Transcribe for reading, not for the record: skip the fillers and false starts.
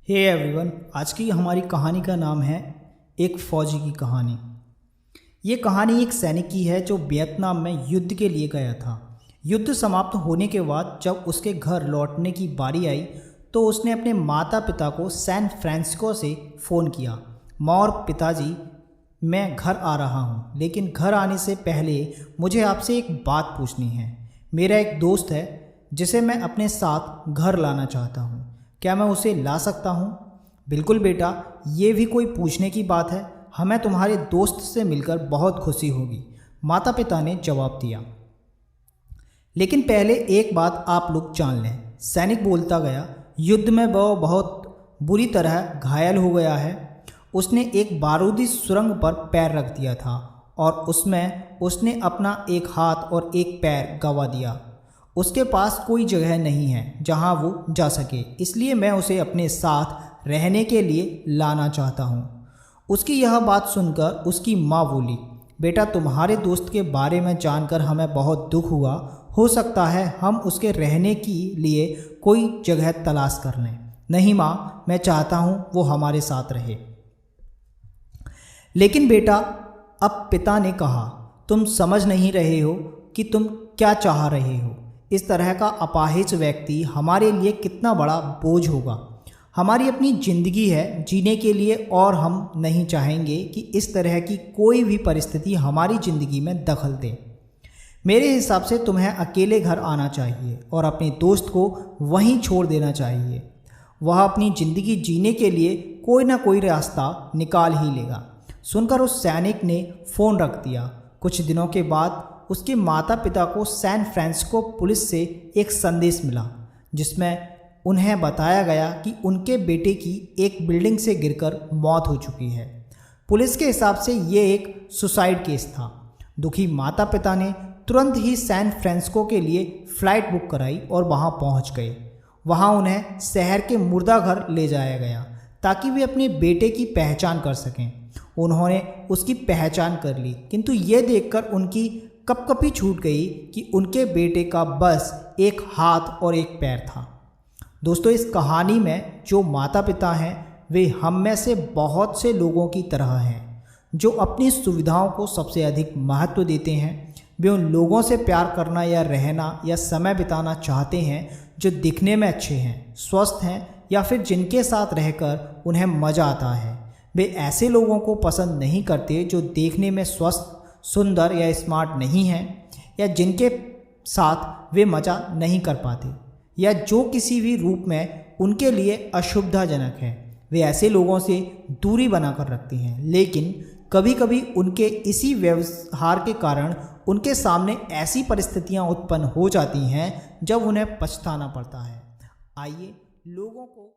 Hey everyone, आज की हमारी कहानी का नाम है एक फ़ौजी की कहानी। ये कहानी एक सैनिक की है जो वियतनाम में युद्ध के लिए गया था। युद्ध समाप्त होने के बाद जब उसके घर लौटने की बारी आई तो उसने अपने माता पिता को सैन फ्रांसिस्को से फ़ोन किया। माँ और पिताजी, मैं घर आ रहा हूँ, लेकिन घर आने से पहले मुझे आपसे एक बात पूछनी है। मेरा एक दोस्त है जिसे मैं अपने साथ घर लाना चाहता हूँ। क्या मैं उसे ला सकता हूँ? बिल्कुल बेटा, ये भी कोई पूछने की बात है। हमें तुम्हारे दोस्त से मिलकर बहुत खुशी होगी, माता पिता ने जवाब दिया। लेकिन पहले एक बात आप लोग जान लें, सैनिक बोलता गया, युद्ध में वो बहुत बुरी तरह घायल हो गया है। उसने एक बारूदी सुरंग पर पैर रख दिया था और उसमें उसने अपना एक हाथ और एक पैर गंवा दिया। उसके पास कोई जगह नहीं है जहां वो जा सके, इसलिए मैं उसे अपने साथ रहने के लिए लाना चाहता हूं। उसकी यह बात सुनकर उसकी माँ बोली, बेटा, तुम्हारे दोस्त के बारे में जानकर हमें बहुत दुख हुआ। हो सकता है हम उसके रहने के लिए कोई जगह तलाश कर लें। नहीं माँ, मैं चाहता हूँ वो हमारे साथ रहे। लेकिन बेटा, अब पिता ने कहा, तुम समझ नहीं रहे हो कि तुम क्या चाह रहे हो। इस तरह का अपाहिज व्यक्ति हमारे लिए कितना बड़ा बोझ होगा। हमारी अपनी ज़िंदगी है जीने के लिए और हम नहीं चाहेंगे कि इस तरह की कोई भी परिस्थिति हमारी ज़िंदगी में दखल दे। मेरे हिसाब से तुम्हें अकेले घर आना चाहिए और अपने दोस्त को वहीं छोड़ देना चाहिए। वह अपनी ज़िंदगी जीने के लिए कोई ना कोई रास्ता निकाल ही लेगा। सुनकर उस सैनिक ने फ़ोन रख दिया। कुछ दिनों के बाद उसके माता पिता को सैन फ्रांसिस्को पुलिस से एक संदेश मिला जिसमें उन्हें बताया गया कि उनके बेटे की एक बिल्डिंग से गिरकर मौत हो चुकी है। पुलिस के हिसाब से ये एक सुसाइड केस था। दुखी माता पिता ने तुरंत ही सैन फ्रांसिस्को के लिए फ़्लाइट बुक कराई और वहां पहुंच गए। वहां उन्हें शहर के मुर्दा घर ले जाया गया ताकि वे अपने बेटे की पहचान कर सकें। उन्होंने उसकी पहचान कर ली, किंतु ये देखकर उनकी कपकपी छूट गई कि उनके बेटे का बस एक हाथ और एक पैर था। दोस्तों, इस कहानी में जो माता पिता हैं वे हम में से बहुत से लोगों की तरह हैं जो अपनी सुविधाओं को सबसे अधिक महत्व देते हैं। वे उन लोगों से प्यार करना या रहना या समय बिताना चाहते हैं जो दिखने में अच्छे हैं, स्वस्थ हैं या फिर जिनके साथ रहकर उन्हें मज़ा आता है। वे ऐसे लोगों को पसंद नहीं करते जो देखने में स्वस्थ, सुंदर या स्मार्ट नहीं हैं या जिनके साथ वे मज़ा नहीं कर पाते या जो किसी भी रूप में उनके लिए अशुभजनक है। वे ऐसे लोगों से दूरी बनाकर रखते हैं, लेकिन कभी कभी उनके इसी व्यवहार के कारण उनके सामने ऐसी परिस्थितियां उत्पन्न हो जाती हैं जब उन्हें पछताना पड़ता है। आइए लोगों को